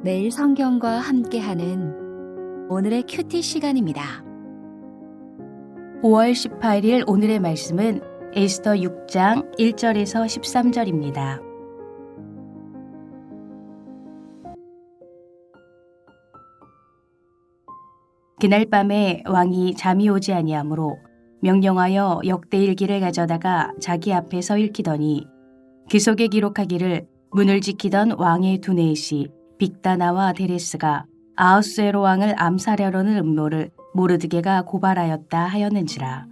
매일 성경과 함께하는 오늘의 큐티 시간입니다. 5월 18일 오늘의 말씀은 에스더 6장 1절에서 13절입니다. 그날 밤에 왕이 잠이 오지 아니하므로 명령하여 역대일기를 가져다가 자기 앞에 서 읽히더니 그 속에 기록하기를 문을 지키던 왕의 두네시 빅다나와 데레스가 아하수에로 왕을 암살하려는 음모를 모르드게가 고발하였다 하였는지라.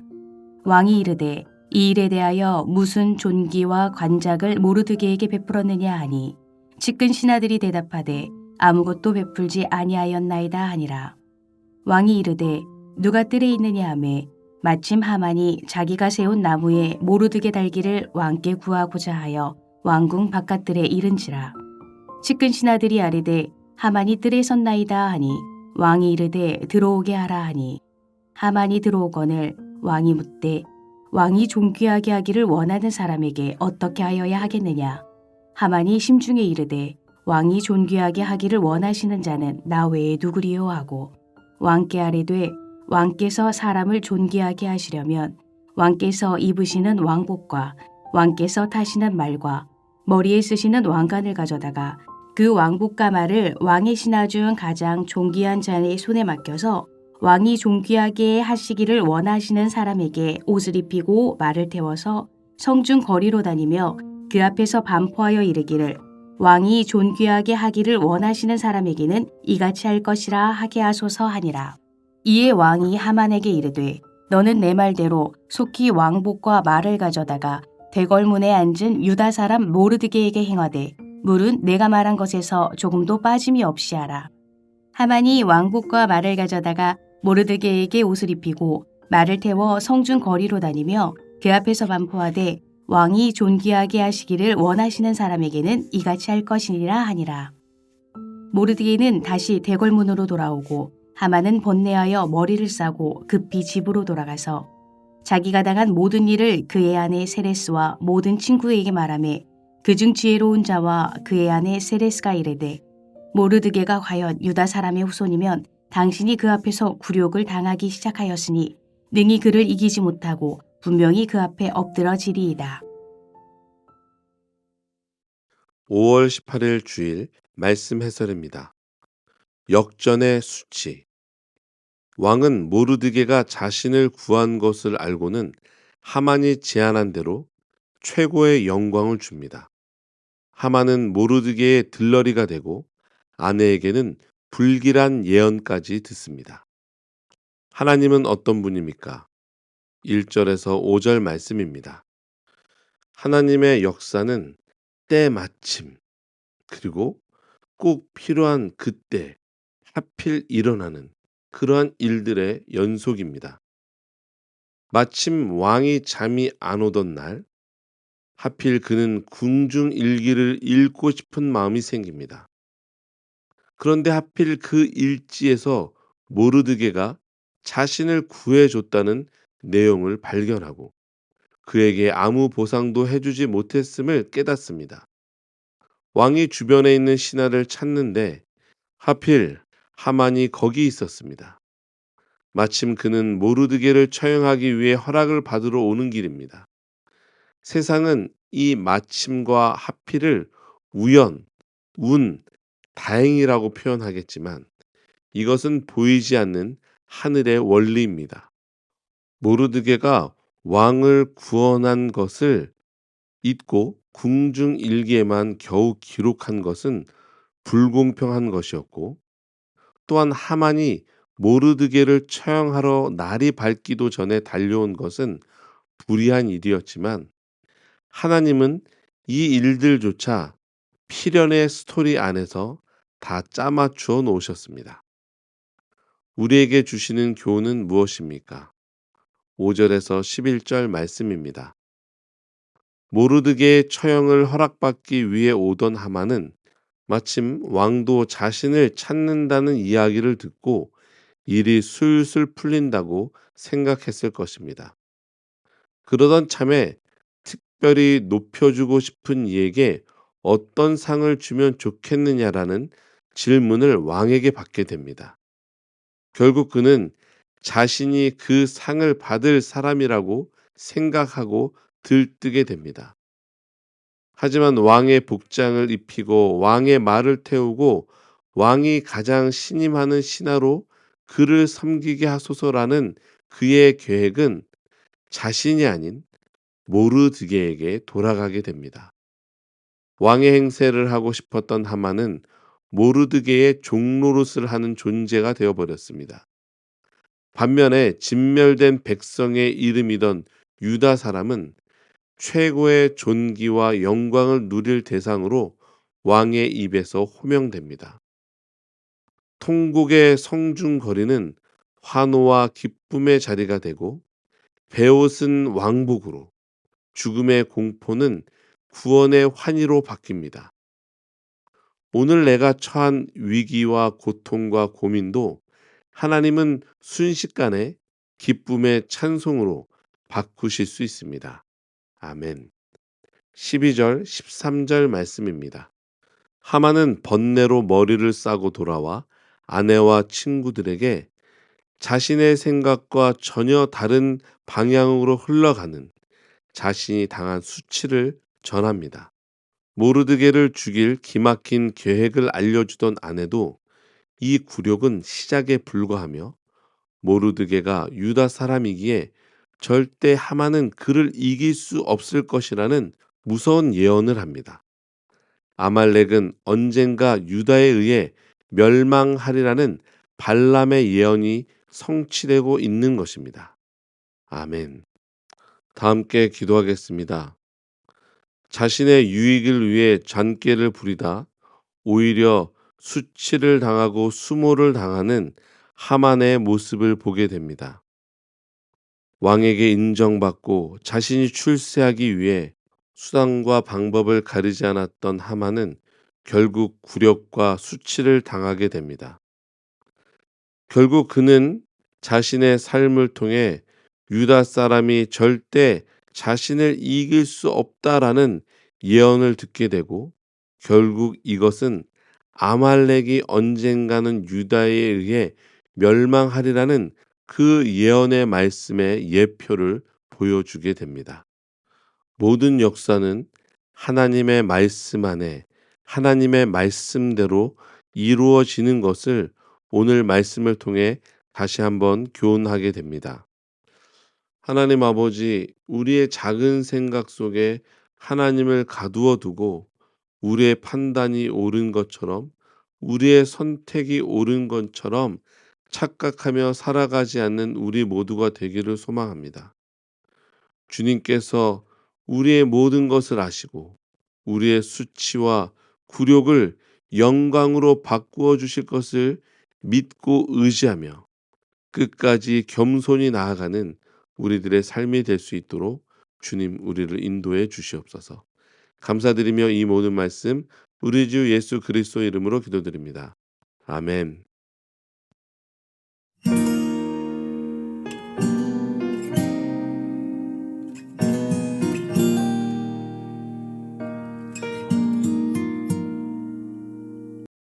왕이 이르되 이 일에 대하여 무슨 존귀와 관작을 모르드게에게 베풀었느냐 하니 측근 신하들이 대답하되 아무것도 베풀지 아니하였나이다 하니라. 왕이 이르되 누가 뜰에 있느냐 하매 마침 하만이 자기가 세운 나무에 모르드게 달기를 왕께 구하고자 하여 왕궁 바깥들에 이른지라. 측근 신하들이 아뢰되 하만이 뜰에 섰나이다 하니 왕이 이르되 들어오게 하라 하니 하만이 들어오거늘 왕이 묻되 왕이 존귀하게 하기를 원하는 사람에게 어떻게 하여야 하겠느냐. 하만이 심중에 이르되 왕이 존귀하게 하기를 원하시는 자는 나 외에 누구리요 하고 왕께 아뢰되 왕께서 사람을 존귀하게 하시려면 왕께서 입으시는 왕복과 왕께서 타시는 말과 머리에 쓰시는 왕관을 가져다가 그 왕복과 말을 왕의 신하 중 가장 존귀한 자의 손에 맡겨서 왕이 존귀하게 하시기를 원하시는 사람에게 옷을 입히고 말을 태워서 성중 거리로 다니며 그 앞에서 반포하여 이르기를 왕이 존귀하게 하기를 원하시는 사람에게는 이같이 할 것이라 하게 하소서 하니라. 이에 왕이 하만에게 이르되 너는 내 말대로 속히 왕복과 말을 가져다가 대궐문에 앉은 유다 사람 모르드게에게 행하되 물은 내가 말한 것에서 조금도 빠짐이 없이 하라. 하만이 왕복과 말을 가져다가 모르드게에게 옷을 입히고 말을 태워 성중 거리로 다니며 그 앞에서 반포하되 왕이 존귀하게 하시기를 원하시는 사람에게는 이같이 할 것이니라 하니라. 모르드게는 다시 대궐문으로 돌아오고 하만은 번뇌하여 머리를 싸고 급히 집으로 돌아가서 자기가 당한 모든 일을 그의 아내 세레스와 모든 친구에게 말하며 그중 지혜로운 자와 그의 아내 세레스가 이르되 모르드게가 과연 유다 사람의 후손이면 당신이 그 앞에서 굴욕을 당하기 시작하였으니 능히 그를 이기지 못하고 분명히 그 앞에 엎드러지리이다. 5월 18일 주일 말씀 해설입니다. 역전의 수치. 왕은 모르드게가 자신을 구한 것을 알고는 하만이 제안한 대로 최고의 영광을 줍니다. 하만은 모르드게의 들러리가 되고 아내에게는 불길한 예언까지 듣습니다. 하나님은 어떤 분입니까? 1절에서 5절 말씀입니다. 하나님의 역사는 때마침 그리고 꼭 필요한 그때 하필 일어나는 그러한 일들의 연속입니다. 마침 왕이 잠이 안 오던 날 하필 그는 궁중 일기를 읽고 싶은 마음이 생깁니다. 그런데 하필 그 일지에서 모르드게가 자신을 구해줬다는 내용을 발견하고 그에게 아무 보상도 해주지 못했음을 깨닫습니다. 왕이 주변에 있는 신하를 찾는데 하필 하만이 거기 있었습니다. 마침 그는 모르드게를 처형하기 위해 허락을 받으러 오는 길입니다. 세상은 이 마침과 하필을 우연, 운, 다행이라고 표현하겠지만 이것은 보이지 않는 하늘의 원리입니다. 모르드게가 왕을 구원한 것을 잊고 궁중 일기에만 겨우 기록한 것은 불공평한 것이었고 또한 하만이 모르드게를 처형하러 날이 밝기도 전에 달려온 것은 불의한 일이었지만 하나님은 이 일들조차 필연의 스토리 안에서 다 짜맞추어 놓으셨습니다. 우리에게 주시는 교훈은 무엇입니까? 5절에서 11절 말씀입니다. 모르드게의 처형을 허락받기 위해 오던 하만은 마침 왕도 자신을 찾는다는 이야기를 듣고 일이 술술 풀린다고 생각했을 것입니다. 그러던 참에 특별히 높여주고 싶은 이에게 어떤 상을 주면 좋겠느냐라는 질문을 왕에게 받게 됩니다. 결국 그는 자신이 그 상을 받을 사람이라고 생각하고 들뜨게 됩니다. 하지만 왕의 복장을 입히고 왕의 말을 태우고 왕이 가장 신임하는 신하로 그를 섬기게 하소서라는 그의 계획은 자신이 아닌 모르드게에게 돌아가게 됩니다. 왕의 행세를 하고 싶었던 하만은 모르드게의 종노릇을 하는 존재가 되어버렸습니다. 반면에 진멸된 백성의 이름이던 유다 사람은 최고의 존귀와 영광을 누릴 대상으로 왕의 입에서 호명됩니다. 통곡의 성중거리는 환호와 기쁨의 자리가 되고 베옷은 왕복으로, 죽음의 공포는 구원의 환희로 바뀝니다. 오늘 내가 처한 위기와 고통과 고민도 하나님은 순식간에 기쁨의 찬송으로 바꾸실 수 있습니다. 아멘. 12절, 13절 말씀입니다. 하만은 번뇌로 머리를 싸고 돌아와 아내와 친구들에게 자신의 생각과 전혀 다른 방향으로 흘러가는 자신이 당한 수치를 전합니다. 모르드게를 죽일 기막힌 계획을 알려주던 아내도 이 굴욕은 시작에 불과하며 모르드게가 유다 사람이기에 절대 하만은 그를 이길 수 없을 것이라는 무서운 예언을 합니다. 아말렉은 언젠가 유다에 의해 멸망하리라는 발람의 예언이 성취되고 있는 것입니다. 아멘. 다 함께 기도하겠습니다. 자신의 유익을 위해 잔꾀를 부리다 오히려 수치를 당하고 수모를 당하는 하만의 모습을 보게 됩니다. 왕에게 인정받고 자신이 출세하기 위해 수단과 방법을 가리지 않았던 하만은 결국 굴욕과 수치를 당하게 됩니다. 결국 그는 자신의 삶을 통해 유다 사람이 절대 자신을 이길 수 없다라는 예언을 듣게 되고 결국 이것은 아말렉이 언젠가는 유다에 의해 멸망하리라는 그 예언의 말씀의 예표를 보여주게 됩니다. 모든 역사는 하나님의 말씀 안에 하나님의 말씀대로 이루어지는 것을 오늘 말씀을 통해 다시 한번 교훈하게 됩니다. 하나님 아버지, 우리의 작은 생각 속에 하나님을 가두어 두고 우리의 판단이 옳은 것처럼 우리의 선택이 옳은 것처럼 착각하며 살아가지 않는 우리 모두가 되기를 소망합니다. 주님께서 우리의 모든 것을 아시고 우리의 수치와 굴욕을 영광으로 바꾸어 주실 것을 믿고 의지하며 끝까지 겸손히 나아가는 우리들의 삶이 될 수 있도록 주님 우리를 인도해 주시옵소서. 감사드리며 이 모든 말씀 우리 주 예수 그리스도 이름으로 기도드립니다. 아멘.